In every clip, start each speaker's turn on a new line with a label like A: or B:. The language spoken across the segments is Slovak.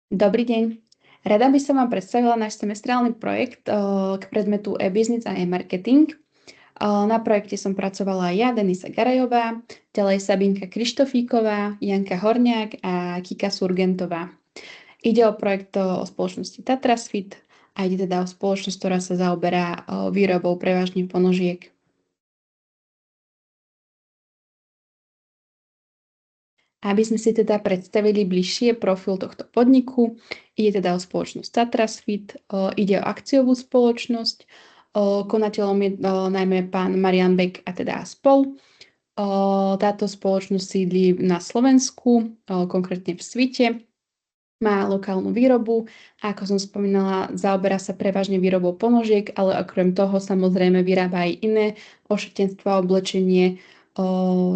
A: Dobrý deň. Rada by som vám predstavila náš semestrálny projekt k predmetu e-business a e-marketing. Na projekte som pracovala aj ja, Denisa Garajová, ďalej Sabinka Krištofíková, Janka Horňák a Kika Surgentová. Ide o projekt o spoločnosti Tatrasfit a ide teda o spoločnosť, ktorá sa zaoberá výrobou prevažne ponožiek. Aby sme si teda predstavili bližšie profil tohto podniku, ide teda o spoločnosť Tatrasfit, ide o akciovú spoločnosť, konateľom je najmä pán Marian Beck a teda spol. Táto spoločnosť sídli na Slovensku, konkrétne v Svite. Má lokálnu výrobu a ako som spomínala, zaoberá sa prevažne výrobou ponožiek, ale okrem toho samozrejme vyrába aj iné ošetenstva, oblečenie,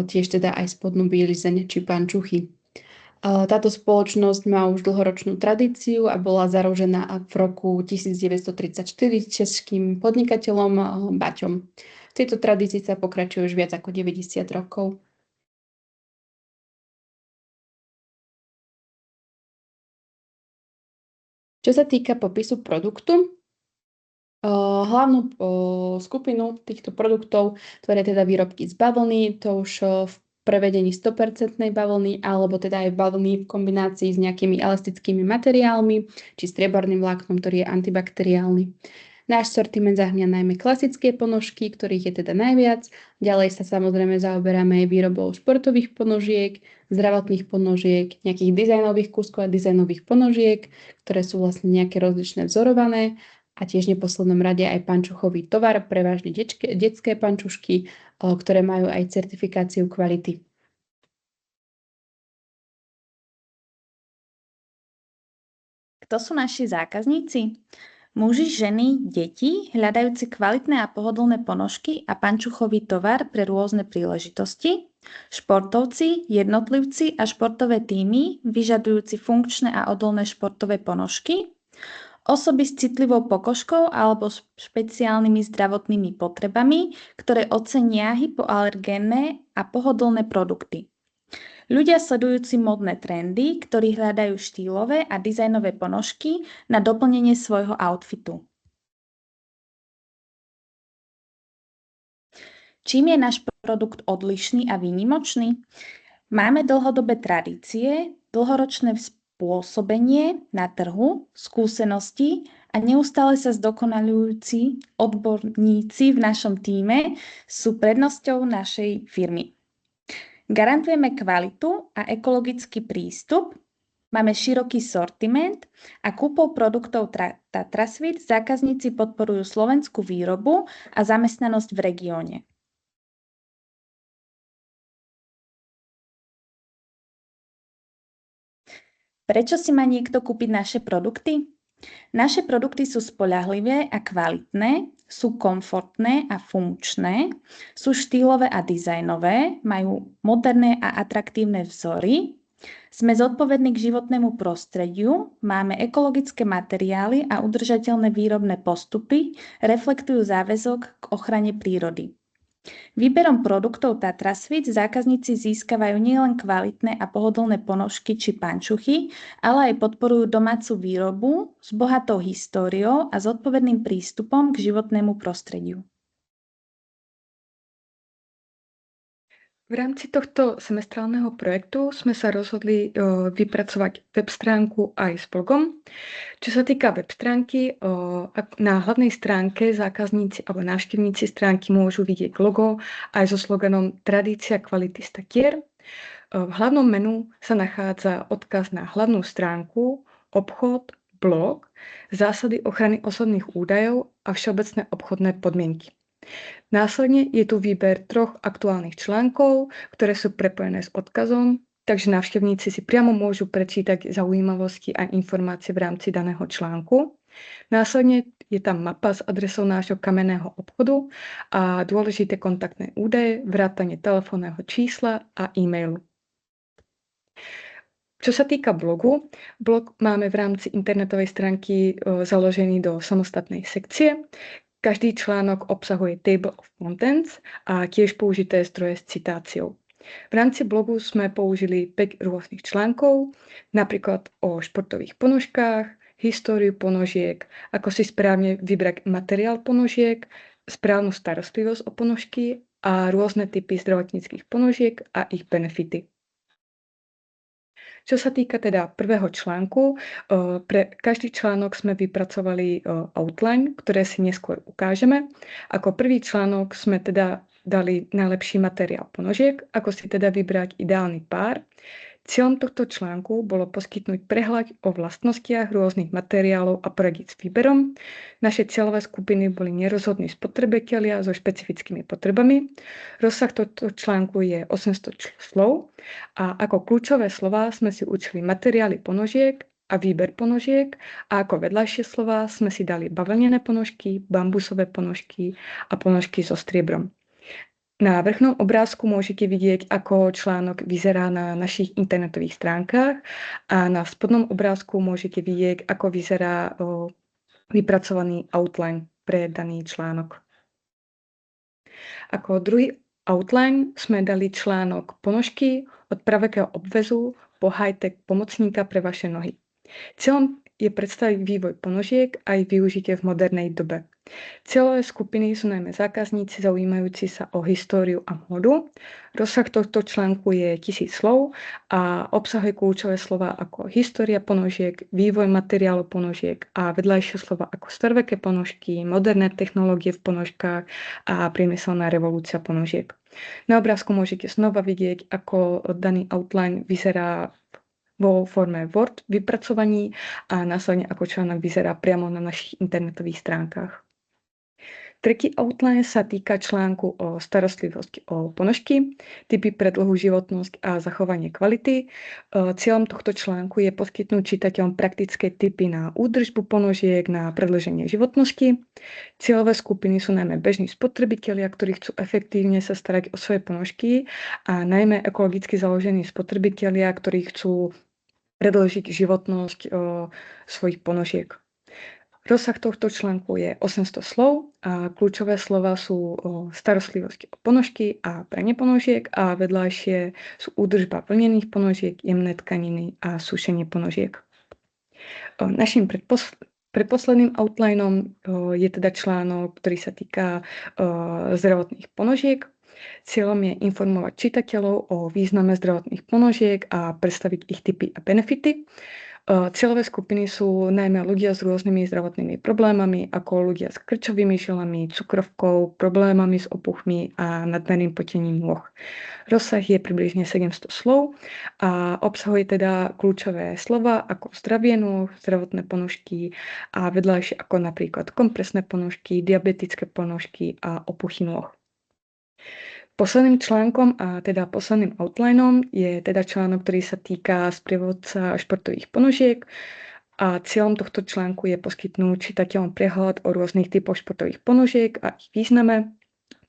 A: tiež teda aj spodnú bielizeň či pančuchy. Táto spoločnosť má už dlhoročnú tradíciu a bola založená v roku 1934 českým podnikateľom Baťom. V tejto tradícii sa pokračuje už viac ako 90 rokov. Čo sa týka popisu produktu, hlavnú skupinu týchto produktov tvoria teda výrobky z bavlny, to už v prevedení 100% bavlny, alebo teda aj bavlny v kombinácii s nejakými elastickými materiálmi, či strieborným vláknom, ktorý je antibakteriálny. Náš sortiment zahŕňa najmä klasické ponožky, ktorých je teda najviac. Ďalej sa samozrejme zaoberáme aj výrobou športových ponožiek, zdravotných ponožiek, nejakých dizajnových kúskov a dizajnových ponožiek, ktoré sú vlastne nejaké rozličné vzorované a tiež v neposlednom rade aj pančuchový tovar, prevažne detské pančušky, ktoré majú aj certifikáciu kvality.
B: Kto sú naši zákazníci? Muži, ženy, deti, hľadajúci kvalitné a pohodlné ponožky a pančuchový tovar pre rôzne príležitosti, športovci, jednotlivci a športové tímy, vyžadujúci funkčné a odolné športové ponožky, osoby s citlivou pokožkou alebo špeciálnymi zdravotnými potrebami, ktoré ocenia hypoalergénne a pohodlné produkty. Ľudia sledujúci módne trendy, ktorí hľadajú štýlové a dizajnové ponožky na doplnenie svojho outfitu. Čím je náš produkt odlišný a výnimočný? Máme dlhodobé tradície, dlhoročné pôsobenie na trhu, skúsenosti a neustále sa zdokonaľujúci odborníci v našom tíme sú prednosťou našej firmy. Garantujeme kvalitu a ekologický prístup, máme široký sortiment a kúpou produktov Tatrasfit zákazníci podporujú slovenskú výrobu a zamestnanosť v regióne. Prečo si má niekto kúpiť naše produkty? Naše produkty sú spoľahlivé a kvalitné, sú komfortné a funkčné, sú štýlové a dizajnové, majú moderné a atraktívne vzory, sme zodpovední k životnému prostrediu, máme ekologické materiály a udržateľné výrobné postupy, reflektujú záväzok k ochrane prírody. Výberom produktov Tatrasfit zákazníci získavajú nielen kvalitné a pohodlné ponožky či pančuchy, ale aj podporujú domácu výrobu s bohatou históriou a zodpovedným prístupom k životnému prostrediu.
C: V rámci tohto semestrálneho projektu sme sa rozhodli vypracovať web stránku aj s blogom. Čo sa týka web stránky, na hlavnej stránke zákazníci alebo návštevníci stránky môžu vidieť logo aj so sloganom Tradícia kvality statier. V hlavnom menu sa nachádza odkaz na hlavnú stránku, obchod, blog, zásady ochrany osobných údajov a všeobecné obchodné podmienky. Následne je tu výber 3 aktuálnych článkov, ktoré sú prepojené s odkazom, takže návštevníci si priamo môžu prečítať zaujímavosti a informácie v rámci daného článku. Následne je tam mapa s adresou nášho kamenného obchodu a dôležité kontaktné údaje, vrátane telefónneho čísla a e-mailu. Čo sa týka blogu, blog máme v rámci internetovej stránky založený do samostatnej sekcie. Každý článok obsahuje table of contents a tiež použité zdroje s citáciou. V rámci blogu sme použili 5 rôznych článkov, napríklad o športových ponožkách, históriu ponožiek, ako si správne vybrať materiál ponožiek, správnu starostlivosť o ponožky a rôzne typy zdravotníckych ponožiek a ich benefity. Čo sa týka teda prvého článku, pre každý článok sme vypracovali outline, ktoré si neskôr ukážeme. Ako prvý článok sme teda dali najlepší materiál ponožiek, ako si teda vybrať ideálny pár. Cieľom tohto článku bolo poskytnúť prehľad o vlastnostiach rôznych materiálov a poradiť s výberom. Naše cieľové skupiny boli nerozhodní spotrebitelia so špecifickými potrebami. Rozsah tohto článku je 800 slov a ako kľúčové slová sme si učili materiály ponožiek a výber ponožiek a ako vedľajšie slová sme si dali bavlnené ponožky, bambusové ponožky a ponožky so striebrom. Na vrchnom obrázku môžete vidieť, ako článok vyzerá na našich internetových stránkach a na spodnom obrázku môžete vidieť, ako vyzerá vypracovaný outline pre daný článok. Ako druhý outline sme dali článok ponožky od pravekého obvezu po high-tech pomocníka pre vaše nohy. Cieľom je predstaviť vývoj ponožiek a ich využitie v modernej dobe. Cieľové skupiny sú najmä zákazníci zaujímajúci sa o históriu a módu. Rozsah tohto článku je 1000 slov a obsahuje kľúčové slova ako história ponožiek, vývoj materiálu ponožiek a vedľajšie slova ako staroveké ponožky, moderné technológie v ponožkách a priemyselná revolúcia ponožiek. Na obrázku môžete znova vidieť, ako daný outline vyzerá vo forme Word vypracovaní a následne ako článok vyzerá priamo na našich internetových stránkach. Tretí outline sa týka článku o starostlivosti o ponožky, typy pre dlhú životnosť a zachovanie kvality. Cieľom tohto článku je poskytnúť čitateľom praktické tipy na údržbu ponožiek, na predĺženie životnosti. Cieľové skupiny sú najmä bežní spotrebitelia, ktorí chcú efektívne sa starať o svoje ponožky a najmä ekologicky založení spotrebitelia, ktorí chcú predĺžiť životnosť svojich ponožiek. Rozsah tohto článku je 800 slov a kľúčové slova sú starostlivosť o ponožky a pranie ponožiek a vedľajšie sú údržba vlnených ponožiek, jemné tkaniny a sušenie ponožiek. Našim predposledným outlineom je teda článok, ktorý sa týka zdravotných ponožiek. Cieľom je informovať čitateľov o význame zdravotných ponožiek a predstaviť ich typy a benefity. Cieľové skupiny sú najmä ľudia s rôznymi zdravotnými problémami, ako ľudia s krčovými žilami, cukrovkou, problémami s opuchmi a nadmerným potením nôh. Rozsah je približne 700 slov a obsahuje teda kľúčové slova ako zdravie nôh, zdravotné ponožky a vedľajšie ako napríklad kompresné ponožky, diabetické ponožky a opuchy nôh. Posledným článkom a teda posledným outlineom je teda článok, ktorý sa týka sprievodca športových ponožiek a cieľom tohto článku je poskytnúť čitateľom prehľad o rôznych typoch športových ponožiek a ich význame.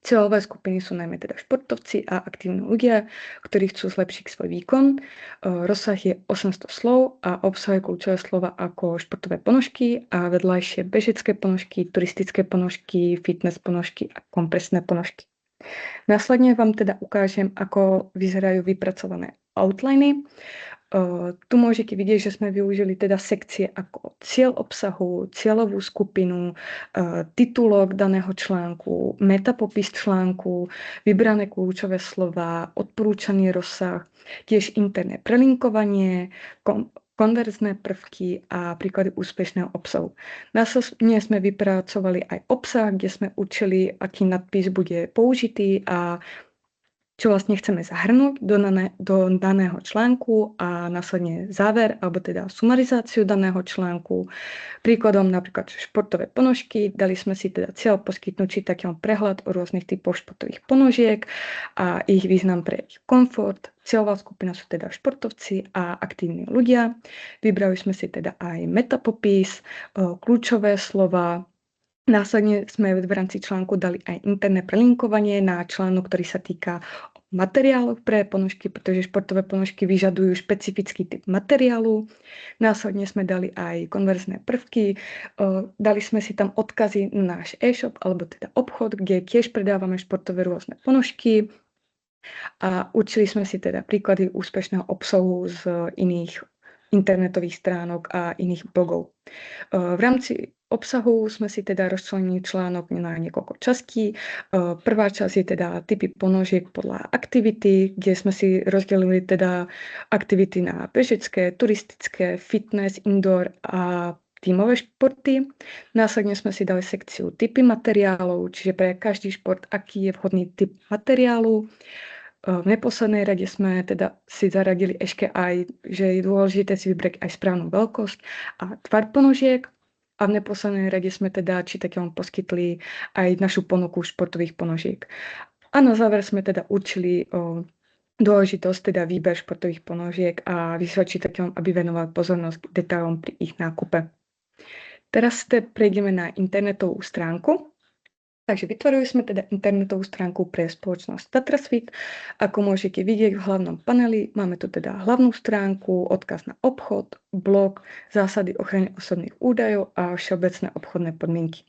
C: Cieľové skupiny sú najmä teda športovci a aktívni ľudia, ktorí chcú zlepšiť svoj výkon. Rozsah je 800 slov a obsahuje kľúčové slova ako športové ponožky a vedľajšie bežecké ponožky, turistické ponožky, fitness ponožky a kompresné ponožky. Následne vám teda ukážem, ako vyzerajú vypracované outliny. Tu môžete vidieť, že sme využili teda sekcie ako cieľ obsahu, cieľovú skupinu, titulok daného článku, metapopis článku, vybrané kľúčové slova, odporúčaný rozsah, tiež interné prelinkovanie, konverzné prvky a príklady úspešného obsahu. Následne sme vypracovali aj obsah, kde sme učili, aký nadpis bude použitý a čo vlastne chceme zahrnúť do daného článku a následne záver, alebo teda sumarizáciu daného článku. Príkladom napríklad športové ponožky. Dali sme si teda cieľ poskytnúť čitateľom prehľad o rôznych typoch športových ponožiek a ich význam pre ich komfort. Cieľová skupina sú teda športovci a aktívni ľudia. Vybrali sme si teda aj metapopis, kľúčové slova. Následne sme v rámci článku dali aj interné prelinkovanie na článok, ktorý sa týka materiálov pre ponožky, pretože športové ponožky vyžadujú špecifický typ materiálu. Následne sme dali aj konverzné prvky. Dali sme si tam odkazy na náš e-shop, alebo teda obchod, kde tiež predávame športové rôzne ponožky. A učili sme si teda príklady úspešného obsahu z iných internetových stránok a iných blogov. V rámci obsahu sme si teda rozčlenili článok na niekoľko častí. Prvá časť je teda typy ponožiek podľa aktivity, kde sme si rozdelili teda aktivity na bežecké, turistické, fitness, indoor a tímové športy. Následne sme si dali sekciu typy materiálov, čiže pre každý šport, aký je vhodný typ materiálu. V neposlednej rade sme teda si zaradili ešte aj, že je dôležité si vybrať aj správnu veľkosť a tvar ponožiek. A v neposlednej rade sme teda čitateľom poskytli aj našu ponuku športových ponožiek. A na záver sme teda učili dôležitosť teda výber športových ponožiek a vyzvať čitateľom, aby venoval pozornosť detailom pri ich nákupe. Teraz prejdeme na internetovú stránku. Takže vytvorili sme teda internetovú stránku pre spoločnosť TatraSuite. Ako môžete vidieť v hlavnom paneli, máme tu teda hlavnú stránku, odkaz na obchod, blog, zásady ochrany osobných údajov a všeobecné obchodné podmienky.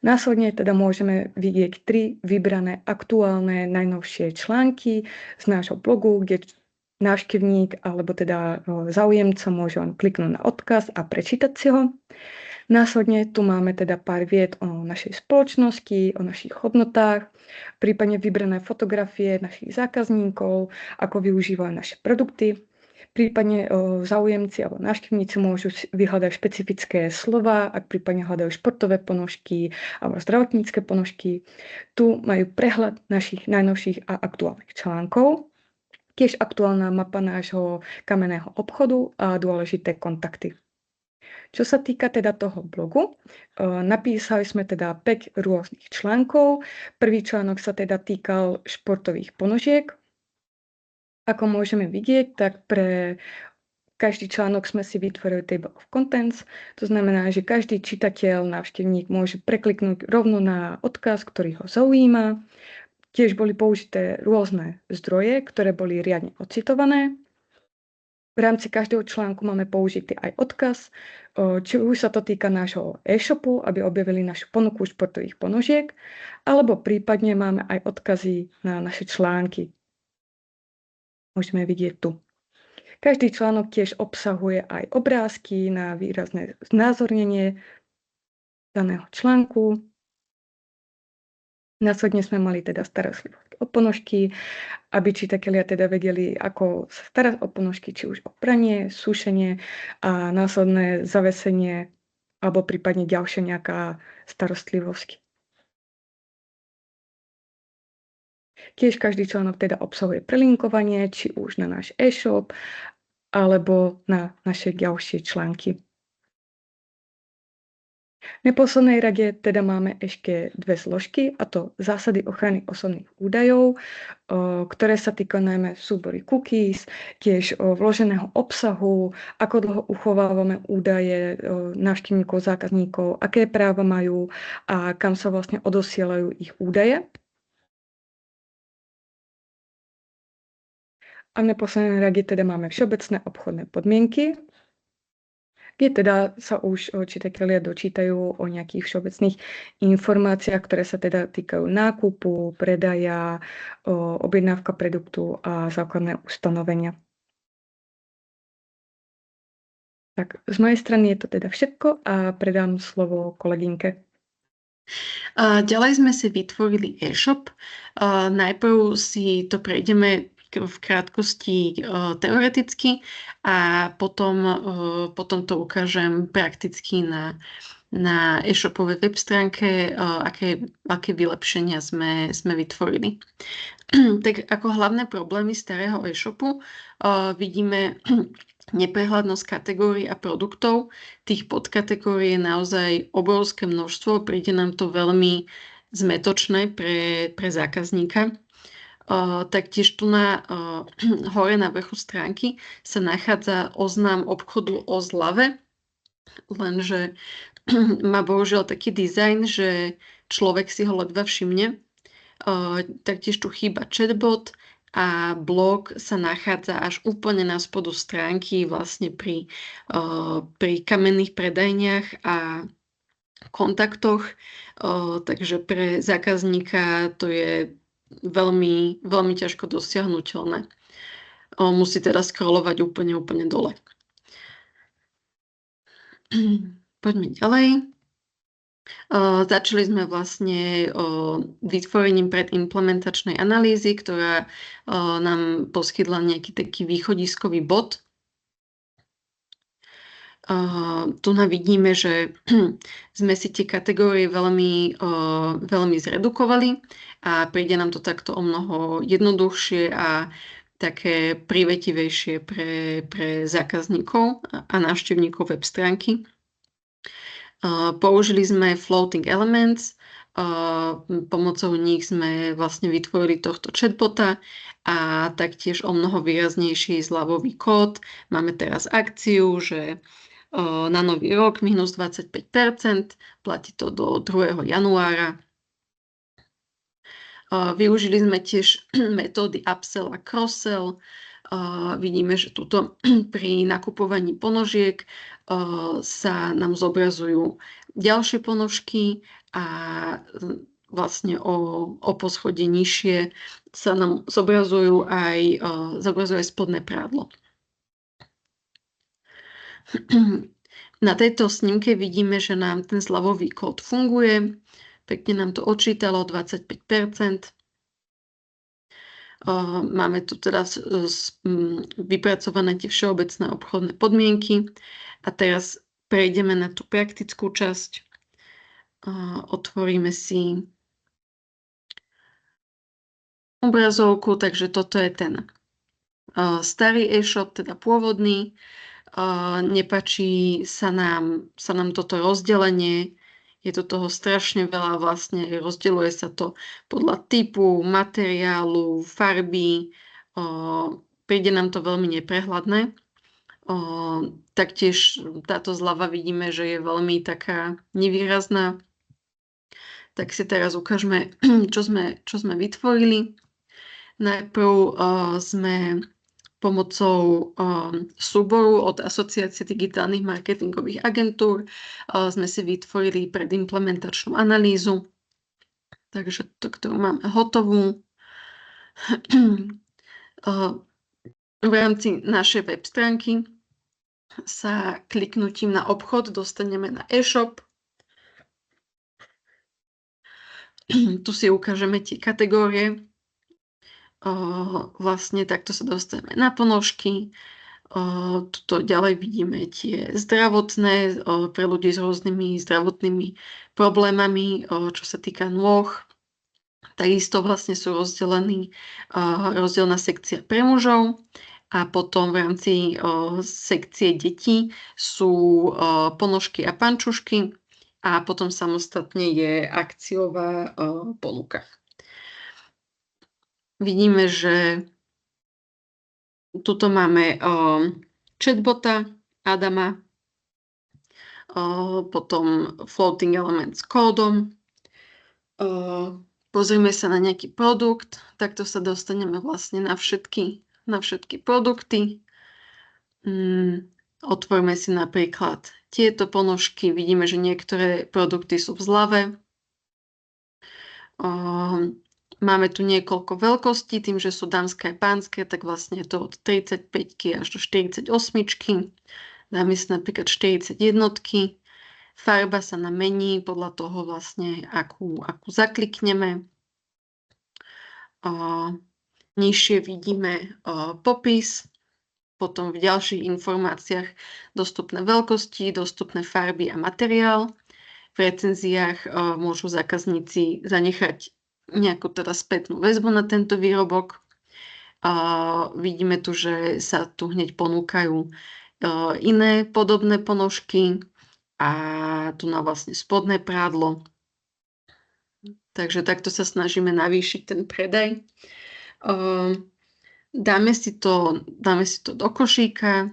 C: Následne teda môžeme vidieť 3 vybrané aktuálne najnovšie články z nášho blogu, kde návštevník alebo teda záujemca môže len kliknúť na odkaz a prečítať si ho. Následne tu máme teda pár vied o našej spoločnosti, o našich hodnotách, prípadne vybrané fotografie našich zákazníkov, ako využívajú naše produkty. Prípadne záujemci alebo návštevníci môžu vyhľadať špecifické slova, ak prípadne hľadajú športové ponožky alebo zdravotnícke ponožky. Tu majú prehľad našich najnovších a aktuálnych článkov, tiež aktuálna mapa nášho kamenného obchodu a dôležité kontakty. Čo sa týka teda toho blogu, napísali sme teda 5 rôznych článkov. Prvý článok sa teda týkal športových ponožiek. Ako môžeme vidieť, tak pre každý článok sme si vytvorili table of contents. To znamená, že každý čitateľ, návštevník môže prekliknúť rovno na odkaz, ktorý ho zaujíma. Tiež boli použité rôzne zdroje, ktoré boli riadne ocitované. V rámci každého článku máme použitý aj odkaz, či už sa to týka nášho e-shopu, aby objavili našu ponuku športových ponožiek, alebo prípadne máme aj odkazy na naše články. Môžeme vidieť tu. Každý článok tiež obsahuje aj obrázky na výrazné znázornenie daného článku. Následne sme mali teda starostlivosť o ponožky, aby čitatelia teda vedeli, ako sa starať o ponožky, či už o pranie, sušenie a následné zavesenie alebo prípadne ďalšia nejaká starostlivosť. Tiež každý článok teda obsahuje prelinkovanie, či už na náš e-shop alebo na naše ďalšie články. V neposlednej rade teda máme ešte 2 zložky, a to zásady ochrany osobných údajov, ktoré sa týkajú najmä súbory cookies, tiež vloženého obsahu, ako dlho uchovávame údaje návštevníkov, zákazníkov, aké práva majú a kam sa vlastne odosielajú ich údaje. A v neposlednej rade teda máme všeobecné obchodné podmienky, kde teda sa už čitatelia dočítajú o nejakých všeobecných informáciách, ktoré sa teda týkajú nákupu, predaja, objednávka produktu a základné ustanovenia. Tak z mojej strany je to teda všetko a predám slovo kolegynke.
A: Ďalej sme si vytvorili e-shop. Najprv si to prejdeme v krátkosti teoreticky a potom to ukážem prakticky na e-shopovej web stránke, aké vylepšenia sme vytvorili. Tak ako hlavné problémy starého e-shopu vidíme neprehľadnosť kategórií a produktov. Tých podkategórií je naozaj obrovské množstvo, príde nám to veľmi zmätočné pre zákazníka. Taktiež tu hore na vrchu stránky sa nachádza oznám obchodu o zľave, lenže má bohužiaľ taký dizajn, že človek si ho ledva všimne. Taktiež tu chýba chatbot a blog sa nachádza až úplne na spodu stránky, vlastne pri kamenných predajniach a kontaktoch. Takže pre zákazníka to je
D: veľmi, veľmi ťažko dosiahnuteľné. Musí teda scrollovať úplne dole. Poďme ďalej. Začali sme vlastne vytvorením predimplementačnej analýzy, ktorá nám poskytla nejaký taký východiskový bod. Tu vidíme, že sme si tie kategórie veľmi zredukovali a príde nám to takto o mnoho jednoduchšie a také privetivejšie pre zákazníkov a návštevníkov web stránky. Použili sme floating elements, pomocou nich sme vlastne vytvorili tohto chatbota a taktiež o mnoho výraznejší zľavový kód. Máme teraz akciu, že na nový rok minus 25%, platí to do 2. januára. Využili sme tiež metódy upsell a cross-sell. Vidíme, že tuto pri nakupovaní ponožiek sa nám zobrazujú ďalšie ponožky a vlastne o poschodie nižšie sa nám zobrazuje aj spodné prádlo. Na tejto snímke vidíme, že nám ten zľavový kód funguje. Pekne nám to odčítalo 25%. Máme tu teraz vypracované tie všeobecné obchodné podmienky a teraz prejdeme na tú praktickú časť. Otvoríme si obrazovku, takže toto je ten starý e-shop, teda pôvodný. Nepáči sa nám toto rozdelenie. Je to toho strašne veľa, vlastne rozdeľuje sa to podľa typu, materiálu, farby. Príde nám to veľmi neprehľadné. Taktiež táto zľava vidíme, že je veľmi taká nevýrazná. Tak si teraz ukážeme, čo sme vytvorili. Najprv sme pomocou súboru od Asociácie digitálnych marketingových agentúr sme si vytvorili predimplementačnú analýzu. Takže to, ktorú máme hotovú. V rámci našej web stránky sa kliknutím na obchod dostaneme na e-shop. Tu si ukážeme tie kategórie. Vlastne takto sa dostaneme na ponožky. Tuto ďalej vidíme tie zdravotné pre ľudí s rôznymi zdravotnými problémami, čo sa týka nôh. Takisto vlastne sú rozdelená sekcia pre mužov a potom v rámci sekcie detí sú ponožky a pančušky a potom samostatne je akciová ponuka. Vidíme, že tuto máme chatbota Adama, potom floating element s kódom. Pozrieme sa na nejaký produkt, takto sa dostaneme vlastne na všetky produkty. Otvoríme si napríklad tieto ponožky, vidíme, že niektoré produkty sú v zľave. Máme tu niekoľko veľkostí, tým, že sú dámske a pánske, tak vlastne je to od 35 až do 48. Dáme si napríklad 41. Farba sa nám mení podľa toho vlastne, akú zaklikneme. Nižšie vidíme popis, potom v ďalších informáciách dostupné veľkosti, dostupné farby a materiál. V recenziách môžu zákazníci zanechať nejakú teda spätnú väzbu na tento výrobok. Vidíme tu, že sa tu hneď ponúkajú iné podobné ponožky a tu na vlastne spodné prádlo. Takže takto sa snažíme navýšiť ten predaj. Dáme si to do košíka.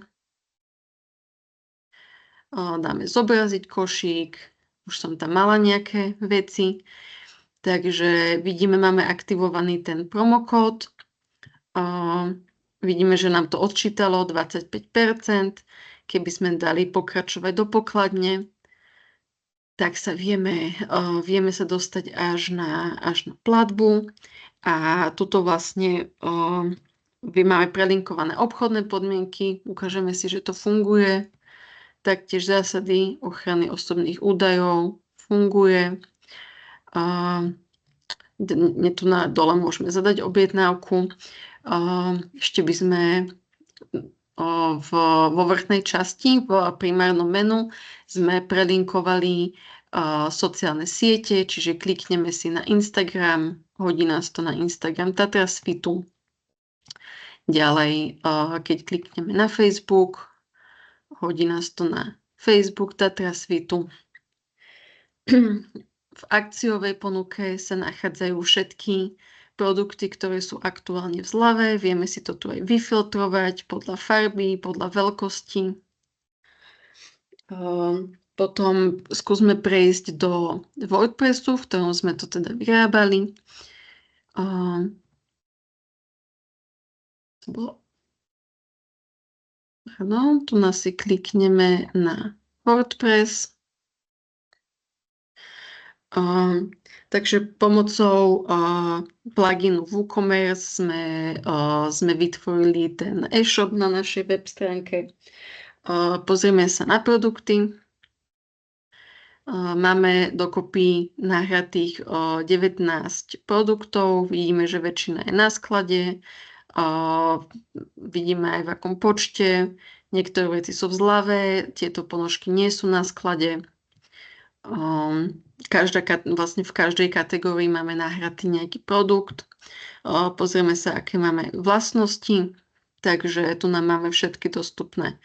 D: Dáme zobraziť košík. Už som tam mala nejaké veci. Takže vidíme, máme aktivovaný ten promokód. Vidíme, že nám to odčítalo 25%. Keby sme dali pokračovať do pokladne, tak sa vieme sa dostať až na platbu. A tuto vlastne máme prelinkované obchodné podmienky, ukážeme si, že to funguje. Taktiež zásady ochrany osobných údajov funguje. Tu dole môžeme zadať objednávku. Ešte by sme vo vrchnej časti, v primárnom menu, sme prelinkovali sociálne siete, čiže klikneme si na Instagram, hodí nás to na Instagram Tatrasfitu. Ďalej, keď klikneme na Facebook, hodí nás to na Facebook Tatrasfitu. V akciovej ponuke sa nachádzajú všetky produkty, ktoré sú aktuálne v zlave. Vieme si to tu aj vyfiltrovať podľa farby, podľa veľkosti. Potom skúsme prejsť do WordPressu, v ktorom sme to teda vyrábali. Tu nás si klikneme na WordPress. Takže pomocou pluginu WooCommerce sme vytvorili ten e-shop na našej web stránke. Pozrieme sa na produkty. Máme dokopy nahratých 19 produktov. Vidíme, že väčšina je na sklade. Vidíme aj v akom počte. Niektoré veci sú v zlave, tieto ponožky nie sú na sklade. Vlastne v každej kategórii máme nahratý nejaký produkt. Pozrieme sa, aké máme vlastnosti. Takže tu nám máme všetky dostupné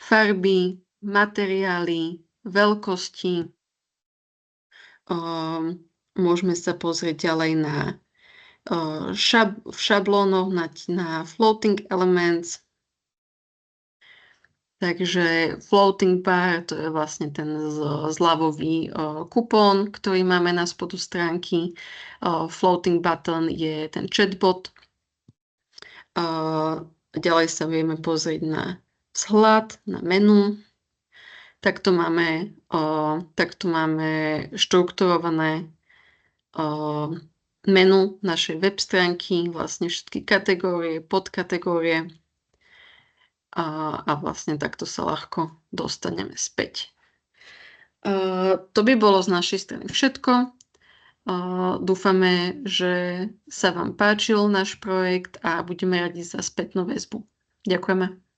D: farby, materiály, veľkosti. Môžeme sa pozrieť ďalej na v šablónoch na floating elements. Takže floating bar, to je vlastne ten zľavový kupón, ktorý máme na spodu stránky. Floating button je ten chatbot. Ďalej sa vieme pozrieť na vzhľad, na menu. Takto máme štrukturované menu našej web stránky, vlastne všetky kategórie, podkategórie a vlastne takto sa ľahko dostaneme späť. To by bolo z našej strany všetko. Dúfame, že sa vám páčil náš projekt a budeme radi za spätnú väzbu. Ďakujeme.